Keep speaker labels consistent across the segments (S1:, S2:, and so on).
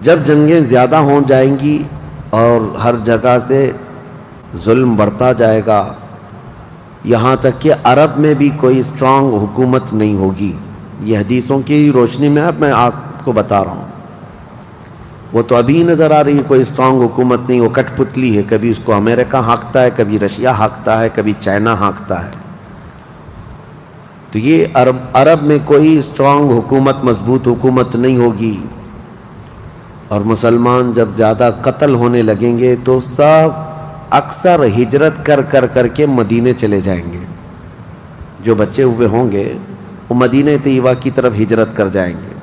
S1: جب جنگیں زیادہ ہو جائیں گی اور ہر جگہ سے ظلم بڑھتا جائے گا، یہاں تک کہ عرب میں بھی کوئی اسٹرانگ حکومت نہیں ہوگی. یہ حدیثوں کی روشنی میں اب میں آپ کو بتا رہا ہوں. وہ تو ابھی نظر آ رہی ہے کوئی اسٹرانگ حکومت نہیں، وہ کٹ پتلی ہے. کبھی اس کو امریکہ ہانکتا ہے، کبھی رشیا ہانکتا ہے، کبھی چائنا ہانکتا ہے. تو یہ عرب میں کوئی اسٹرانگ حکومت، مضبوط حکومت نہیں ہوگی. اور مسلمان جب زیادہ قتل ہونے لگیں گے تو سب اکثر ہجرت کر کے مدینے چلے جائیں گے. جو بچے ہوئے ہوں گے وہ مدینہ طیبہ کی طرف ہجرت کر جائیں گے.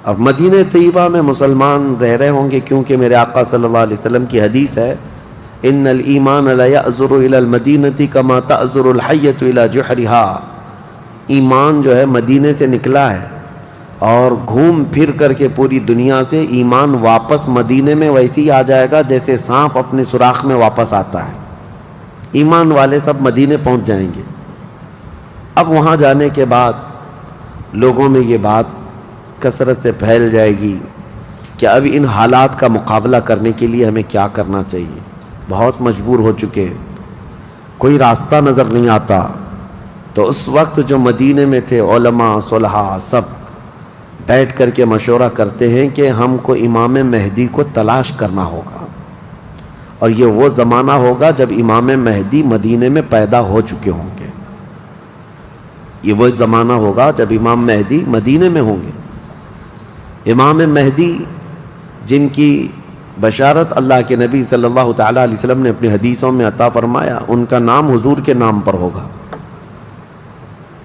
S1: اور مدینہ طیبہ میں مسلمان رہ رہے ہوں گے، کیونکہ میرے آقا صلی اللہ علیہ وسلم کی حدیث ہے، ان الایمان لا یأذر الی المدینہ کما تأذر الحیۃ الی جحرہا. ایمان جو ہے مدینے سے نکلا ہے اور گھوم پھر کر کے پوری دنیا سے ایمان واپس مدینے میں ویسے ہی آ جائے گا جیسے سانپ اپنے سوراخ میں واپس آتا ہے. ایمان والے سب مدینے پہنچ جائیں گے. اب وہاں جانے کے بعد لوگوں میں یہ بات کثرت سے پھیل جائے گی کہ اب ان حالات کا مقابلہ کرنے کے لیے ہمیں کیا کرنا چاہیے. بہت مجبور ہو چکے، کوئی راستہ نظر نہیں آتا. تو اس وقت جو مدینے میں تھے علماء صلحاء سب بیٹھ کر کے مشورہ کرتے ہیں کہ ہم کو امام مہدی کو تلاش کرنا ہوگا. اور یہ وہ زمانہ ہوگا جب امام مہدی مدینے میں پیدا ہو چکے ہوں گے. یہ وہ زمانہ ہوگا جب امام مہدی مدینے میں ہوں گے. امام مہدی جن کی بشارت اللہ کے نبی صلی اللہ تعالیٰ علیہ وسلم نے اپنی حدیثوں میں عطا فرمایا، ان کا نام حضور کے نام پر ہوگا.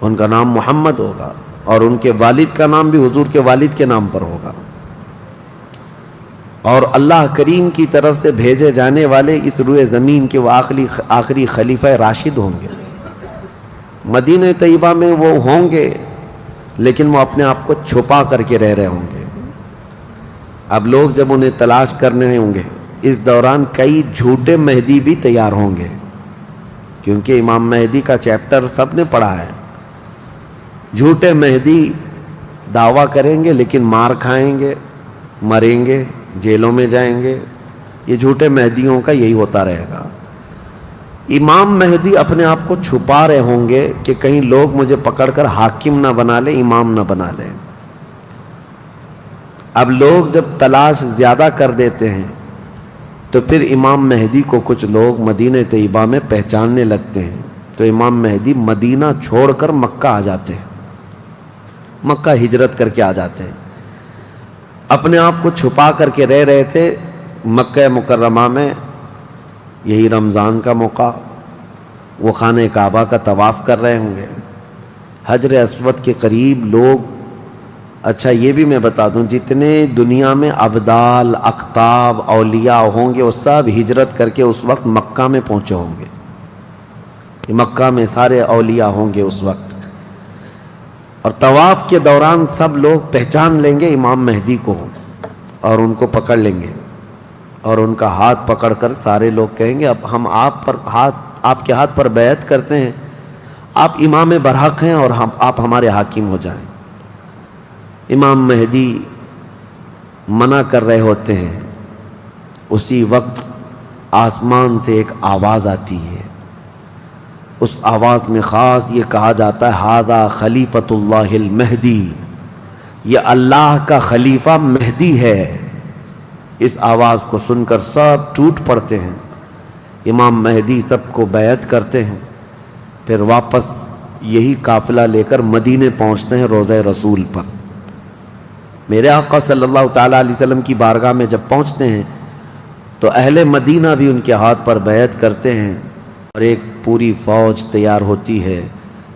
S1: ان کا نام محمد ہوگا اور ان کے والد کا نام بھی حضور کے والد کے نام پر ہوگا. اور اللہ کریم کی طرف سے بھیجے جانے والے اس روئے زمین کے وہ آخری خلیفہ راشد ہوں گے. مدینہ طیبہ میں وہ ہوں گے لیکن وہ اپنے آپ کو چھپا کر کے رہ رہے ہوں گے. اب لوگ جب انہیں تلاش کرنے ہوں گے، اس دوران کئی جھوٹے مہدی بھی تیار ہوں گے، کیونکہ امام مہدی کا چیپٹر سب نے پڑھا ہے. جھوٹے مہدی دعویٰ کریں گے لیکن مار کھائیں گے، مریں گے، جیلوں میں جائیں گے. یہ جھوٹے مہدیوں کا یہی ہوتا رہے گا. امام مہدی اپنے آپ کو چھپا رہے ہوں گے کہ کہیں لوگ مجھے پکڑ کر حاکم نہ بنا لیں، امام نہ بنا لیں. اب لوگ جب تلاش زیادہ کر دیتے ہیں تو پھر امام مہدی کو کچھ لوگ مدینہ طیبہ میں پہچاننے لگتے ہیں. تو امام مہدی مدینہ چھوڑ کر مکہ آ جاتے ہیں، مکہ ہجرت کر کے آ جاتے ہیں. اپنے آپ کو چھپا کر کے رہ رہے تھے مکہ مکرمہ میں. یہی رمضان کا موقع، وہ خانہ کعبہ کا طواف کر رہے ہوں گے، حجر اسود کے قریب لوگ. اچھا یہ بھی میں بتا دوں، جتنے دنیا میں ابدال، اقطاب، اولیاء ہوں گے وہ سب ہجرت کر کے اس وقت مکہ میں پہنچے ہوں گے. مکہ میں سارے اولیاء ہوں گے اس وقت. اور طواف کے دوران سب لوگ پہچان لیں گے امام مہدی کو اور ان کو پکڑ لیں گے اور ان کا ہاتھ پکڑ کر سارے لوگ کہیں گے اب ہم آپ کے ہاتھ پر بیعت کرتے ہیں، آپ امام برحق ہیں اور آپ ہمارے حاکم ہو جائیں. امام مہدی منع کر رہے ہوتے ہیں. اسی وقت آسمان سے ایک آواز آتی ہے. اس آواز میں خاص یہ کہا جاتا ہے ھذا خلیفۃ اللہ المہدی، یہ اللہ کا خلیفہ مہدی ہے. اس آواز کو سن کر سب ٹوٹ پڑتے ہیں. امام مہدی سب کو بیعت کرتے ہیں، پھر واپس یہی قافلہ لے کر مدینے پہنچتے ہیں روضہ رسول پر. میرے آقا صلی اللہ تعالیٰ علیہ وسلم کی بارگاہ میں جب پہنچتے ہیں تو اہل مدینہ بھی ان کے ہاتھ پر بیعت کرتے ہیں اور ایک پوری فوج تیار ہوتی ہے.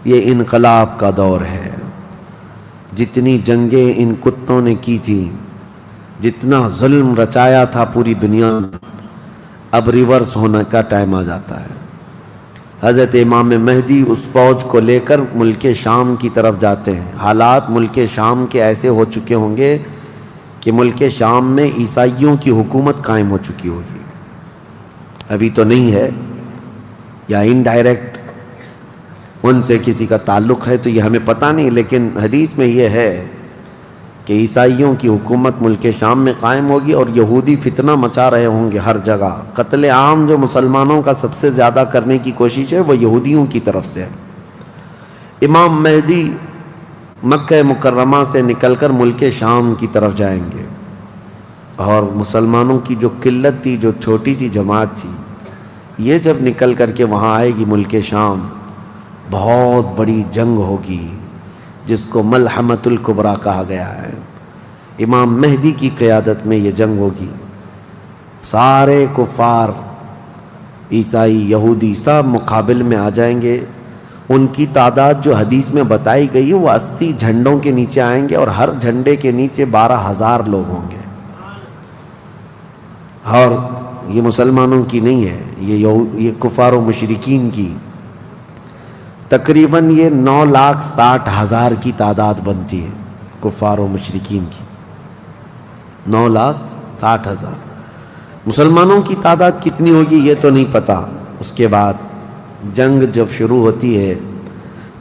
S1: یہ انقلاب کا دور ہے. جتنی جنگیں ان کتوں نے کی تھی، جتنا ظلم رچایا تھا پوری دنیا میں، اب ریورس ہونے کا ٹائم آ جاتا ہے. حضرت امام مہدی اس فوج کو لے کر ملک شام کی طرف جاتے ہیں. حالات ملک شام کے ایسے ہو چکے ہوں گے کہ ملک شام میں عیسائیوں کی حکومت قائم ہو چکی ہوگی. ابھی تو نہیں ہے، یا انڈائریکٹ ان سے کسی کا تعلق ہے تو یہ ہمیں پتہ نہیں، لیکن حدیث میں یہ ہے کہ عیسائیوں کی حکومت ملک شام میں قائم ہوگی اور یہودی فتنہ مچا رہے ہوں گے ہر جگہ. قتل عام جو مسلمانوں کا سب سے زیادہ کرنے کی کوشش ہے وہ یہودیوں کی طرف سے ہے. امام مہدی مکہ مکرمہ سے نکل کر ملک شام کی طرف جائیں گے، اور مسلمانوں کی جو قلت تھی، جو چھوٹی سی جماعت تھی، یہ جب نکل کر کے وہاں آئے گی ملک شام، بہت بڑی جنگ ہوگی جس کو ملحمۃ الکبریٰ کہا گیا ہے. امام مہدی کی قیادت میں یہ جنگ ہوگی. سارے کفار، عیسائی، یہودی سب مقابل میں آ جائیں گے. ان کی تعداد جو حدیث میں بتائی گئی ہے وہ 80 جھنڈوں کے نیچے آئیں گے، اور ہر جھنڈے کے نیچے 12,000 لوگ ہوں گے. اور یہ مسلمانوں کی نہیں ہے، یہ کفار و مشرکین کی. تقریباً یہ 9,60,000 کی تعداد بنتی ہے کفار و مشرکین کی. 9,60,000. مسلمانوں کی تعداد کتنی ہوگی یہ تو نہیں پتا. اس کے بعد جنگ جب شروع ہوتی ہے،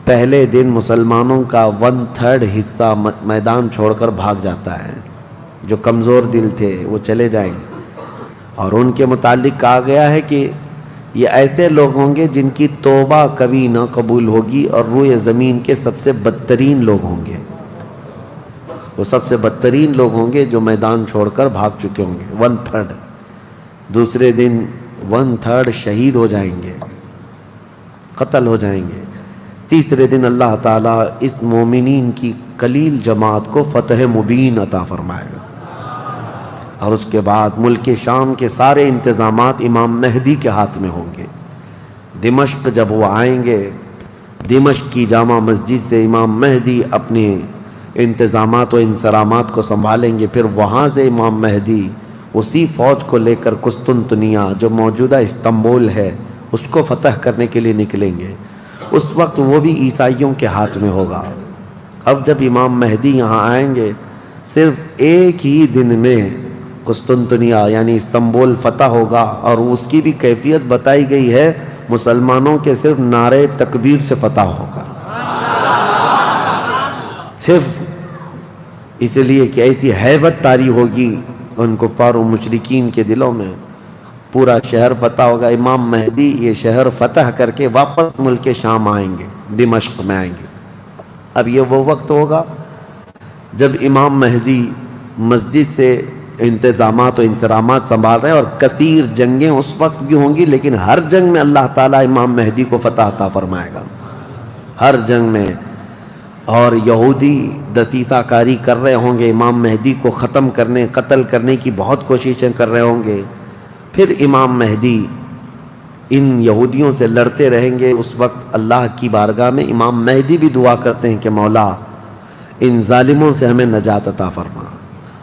S1: پہلے دن مسلمانوں کا 1/3 حصہ میدان چھوڑ کر بھاگ جاتا ہے. جو کمزور دل تھے وہ چلے جائیں گے، اور ان کے متعلق کہا گیا ہے کہ یہ ایسے لوگ ہوں گے جن کی توبہ کبھی نہ قبول ہوگی، اور روئے زمین کے سب سے بدترین لوگ ہوں گے. وہ سب سے بدترین لوگ ہوں گے جو میدان چھوڑ کر بھاگ چکے ہوں گے. 1/3. دوسرے دن 1/3 شہید ہو جائیں گے، قتل ہو جائیں گے. تیسرے دن اللہ تعالیٰ اس مومنین کی قلیل جماعت کو فتح مبین عطا فرمائے گا. اور اس کے بعد ملک شام کے سارے انتظامات امام مہدی کے ہاتھ میں ہوں گے. دمشق جب وہ آئیں گے، دمشق کی جامع مسجد سے امام مہدی اپنے انتظامات و انصرامات کو سنبھالیں گے. پھر وہاں سے امام مہدی اسی فوج کو لے کر قسطنطنیہ جو موجودہ استنبول ہے اس کو فتح کرنے کے لیے نکلیں گے. اس وقت وہ بھی عیسائیوں کے ہاتھ میں ہوگا. اب جب امام مہدی یہاں آئیں گے، صرف ایک ہی دن میں قسطنطنیہ یعنی استنبول فتح ہوگا. اور اس کی بھی کیفیت بتائی گئی ہے، مسلمانوں کے صرف نعرے تکبیر سے فتح ہوگا. صرف اس لیے کہ ایسی ہیبت طاری ہوگی ان کفار و مشرکین کے دلوں میں. پورا شہر فتح ہوگا. امام مہدی یہ شہر فتح کر کے واپس ملک شام آئیں گے، دمشق میں آئیں گے. اب یہ وہ وقت ہوگا جب امام مہدی مسجد سے انتظامات و انصرامات سنبھال رہے ہیں، اور کثیر جنگیں اس وقت بھی ہوں گی، لیکن ہر جنگ میں اللہ تعالیٰ امام مہدی کو فتح عطا فرمائے گا. ہر جنگ میں. اور یہودی دسیسہ کاری کر رہے ہوں گے، امام مہدی کو ختم کرنے، قتل کرنے کی بہت کوششیں کر رہے ہوں گے. پھر امام مہدی ان یہودیوں سے لڑتے رہیں گے. اس وقت اللہ کی بارگاہ میں امام مہدی بھی دعا کرتے ہیں کہ مولا ان ظالموں سے ہمیں نجات عطا فرما.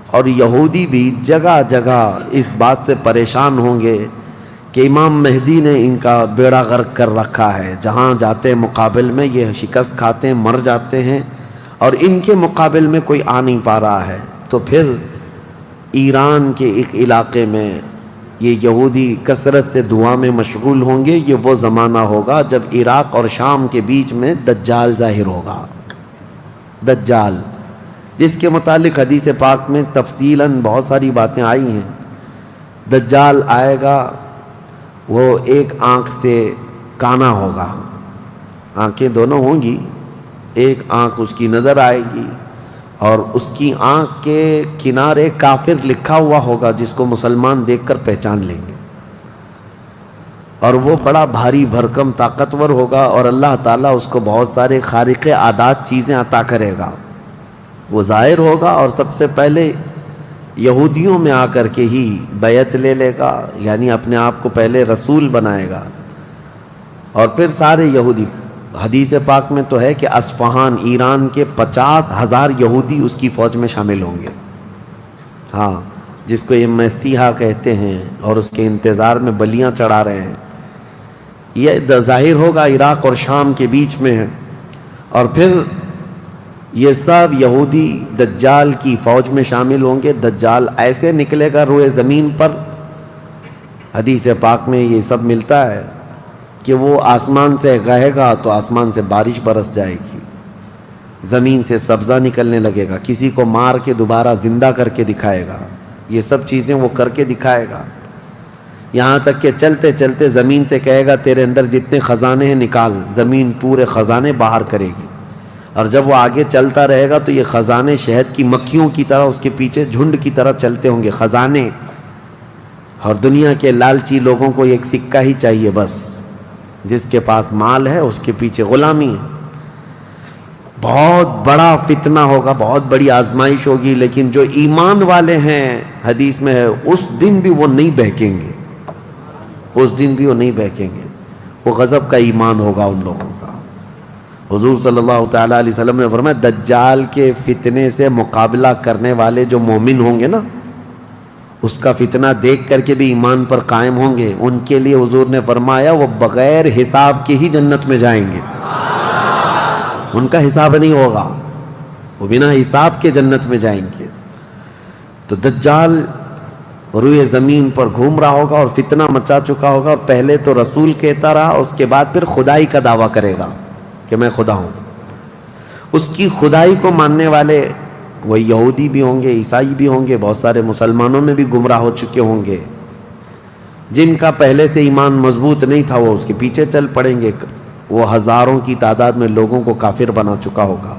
S1: اور یہودی بھی جگہ جگہ اس بات سے پریشان ہوں گے کہ امام مہدی نے ان کا بیڑا غرق کر رکھا ہے. جہاں جاتے ہیں مقابل میں یہ شکست کھاتے ہیں، مر جاتے ہیں، اور ان کے مقابل میں کوئی آ نہیں پا رہا ہے. تو پھر ایران کے ایک علاقے میں یہ یہودی کثرت سے دعا میں مشغول ہوں گے. یہ وہ زمانہ ہوگا جب عراق اور شام کے بیچ میں دجال ظاہر ہوگا. دجال جس کے متعلق حدیث پاک میں تفصیلاً بہت ساری باتیں آئی ہیں. دجال آئے گا، وہ ایک آنکھ سے کانا ہوگا، آنکھیں دونوں ہوں گی، ایک آنکھ اس کی نظر آئے گی، اور اس کی آنکھ کے کنارے کافر لکھا ہوا ہوگا جس کو مسلمان دیکھ کر پہچان لیں گے. اور وہ بڑا بھاری بھرکم طاقتور ہوگا، اور اللہ تعالیٰ اس کو بہت سارے خارق عادات چیزیں عطا کرے گا. وہ ظاہر ہوگا اور سب سے پہلے یہودیوں میں آ کر کے ہی بیعت لے لے گا، یعنی اپنے آپ کو پہلے رسول بنائے گا. اور پھر سارے یہودی، حدیث پاک میں تو ہے کہ اصفہان ایران کے 50,000 یہودی اس کی فوج میں شامل ہوں گے. ہاں، جس کو یہ مسیحا کہتے ہیں اور اس کے انتظار میں بلیاں چڑھا رہے ہیں. یہ ظاہر ہوگا عراق اور شام کے بیچ میں ہے. اور پھر یہ سب یہودی دجال کی فوج میں شامل ہوں گے. دجال ایسے نکلے گا روئے زمین پر، حدیث پاک میں یہ سب ملتا ہے کہ وہ آسمان سے گہے گا تو آسمان سے بارش برس جائے گی، زمین سے سبزہ نکلنے لگے گا، کسی کو مار کے دوبارہ زندہ کر کے دکھائے گا، یہ سب چیزیں وہ کر کے دکھائے گا، یہاں تک کہ چلتے چلتے زمین سے کہے گا تیرے اندر جتنے خزانے ہیں نکال، زمین پورے خزانے باہر کرے گی، اور جب وہ آگے چلتا رہے گا تو یہ خزانے شہد کی مکھیوں کی طرح اس کے پیچھے جھنڈ کی طرح چلتے ہوں گے خزانے، اور دنیا کے لالچی لوگوں کو ایک سکہ ہی چاہیے بس، جس کے پاس مال ہے اس کے پیچھے غلامی ہے۔ بہت بڑا فتنہ ہوگا، بہت بڑی آزمائش ہوگی، لیکن جو ایمان والے ہیں حدیث میں ہے اس دن بھی وہ نہیں بہکیں گے، اس دن بھی وہ نہیں بہکیں گے، وہ غضب کا ایمان ہوگا ان لوگوں کا۔ حضور صلی اللہ تعالیٰ علیہ وسلم نے فرمایا دجال کے فتنے سے مقابلہ کرنے والے جو مومن ہوں گے نا، اس کا فتنہ دیکھ کر کے بھی ایمان پر قائم ہوں گے، ان کے لیے حضور نے فرمایا وہ بغیر حساب کے ہی جنت میں جائیں گے، ان کا حساب نہیں ہوگا، وہ بنا حساب کے جنت میں جائیں گے۔ تو دجال روئے زمین پر گھوم رہا ہوگا اور فتنہ مچا چکا ہوگا، پہلے تو رسول کہتا رہا، اس کے بعد پھر خدائی کا دعویٰ کرے گا کہ میں خدا ہوں۔ اس کی خدائی کو ماننے والے وہ یہودی بھی ہوں گے، عیسائی بھی ہوں گے، بہت سارے مسلمانوں میں بھی گمراہ ہو چکے ہوں گے، جن کا پہلے سے ایمان مضبوط نہیں تھا وہ اس کے پیچھے چل پڑیں گے، وہ ہزاروں کی تعداد میں لوگوں کو کافر بنا چکا ہوگا۔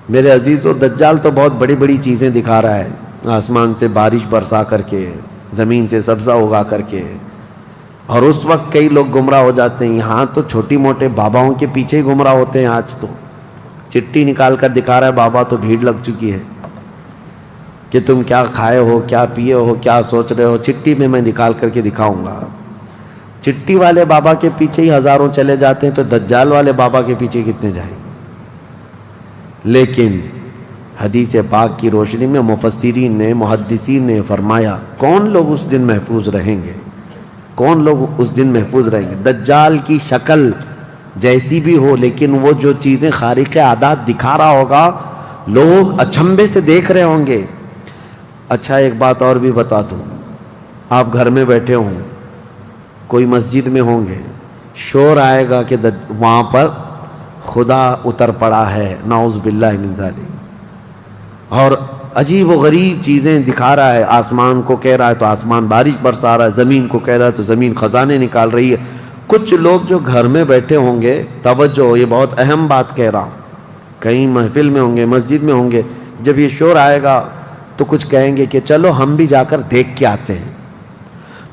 S1: میرے عزیزو، دجال تو بہت بڑی بڑی چیزیں دکھا رہا ہے، آسمان سے بارش برسا کر کے، زمین سے سبزہ اگا کر کے، اور اس وقت کئی لوگ گمراہ ہو جاتے ہیں۔ یہاں تو چھوٹی موٹے باباؤں کے پیچھے ہی گمراہ ہوتے ہیں، آج تو چٹھی نکال کر دکھا رہا ہے بابا، تو بھیڑ لگ چکی ہے کہ تم کیا کھائے ہو، کیا پیے ہو، کیا سوچ رہے ہو، چٹھی میں نکال کر کے دکھاؤں گا۔ چٹھی والے بابا کے پیچھے ہی ہزاروں چلے جاتے ہیں، تو دجال والے بابا کے پیچھے کتنے جائیں گے؟ لیکن حدیث پاک کی روشنی میں مفسرین نے، محدثین نے فرمایا کون لوگ اس دن محفوظ رہیں گے، کون لوگ اس دن محفوظ رہیں گے؟ دجال کی شکل جیسی بھی ہو، لیکن وہ جو چیزیں خارق عادات دکھا رہا ہوگا لوگ اچنبے سے دیکھ رہے ہوں گے۔ اچھا ایک بات اور بھی بتا دوں، آپ گھر میں بیٹھے ہوں، کوئی مسجد میں ہوں گے، شور آئے گا کہ وہاں پر خدا اتر پڑا ہے، نعوذ باللہ من ذالک، اور عجیب و غریب چیزیں دکھا رہا ہے، آسمان کو کہہ رہا ہے تو آسمان بارش برسا رہا ہے، زمین کو کہہ رہا ہے تو زمین خزانے نکال رہی ہے۔ کچھ لوگ جو گھر میں بیٹھے ہوں گے، توجہ یہ بہت اہم بات کہہ رہا ہوں، کہیں محفل میں ہوں گے، مسجد میں ہوں گے، جب یہ شور آئے گا تو کچھ کہیں گے کہ چلو ہم بھی جا کر دیکھ کے آتے ہیں،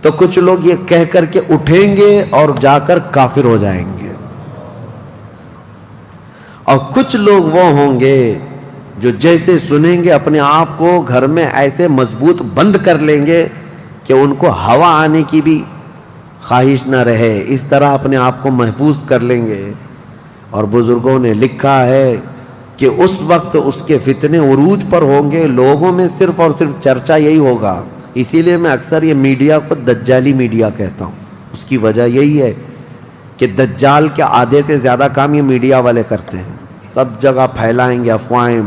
S1: تو کچھ لوگ یہ کہہ کر کے اٹھیں گے اور جا کر کافر ہو جائیں گے، اور کچھ لوگ وہ ہوں گے جو جیسے سنیں گے اپنے آپ کو گھر میں ایسے مضبوط بند کر لیں گے کہ ان کو ہوا آنے کی بھی خواہش نہ رہے، اس طرح اپنے آپ کو محفوظ کر لیں گے۔ اور بزرگوں نے لکھا ہے کہ اس وقت اس کے فتنے عروج پر ہوں گے، لوگوں میں صرف اور صرف چرچا یہی ہوگا۔ اسی لیے میں اکثر یہ میڈیا کو دجالی میڈیا کہتا ہوں، اس کی وجہ یہی ہے کہ دجال کے آدھے سے زیادہ کام یہ میڈیا والے کرتے ہیں، سب جگہ پھیلائیں گے افواہیں،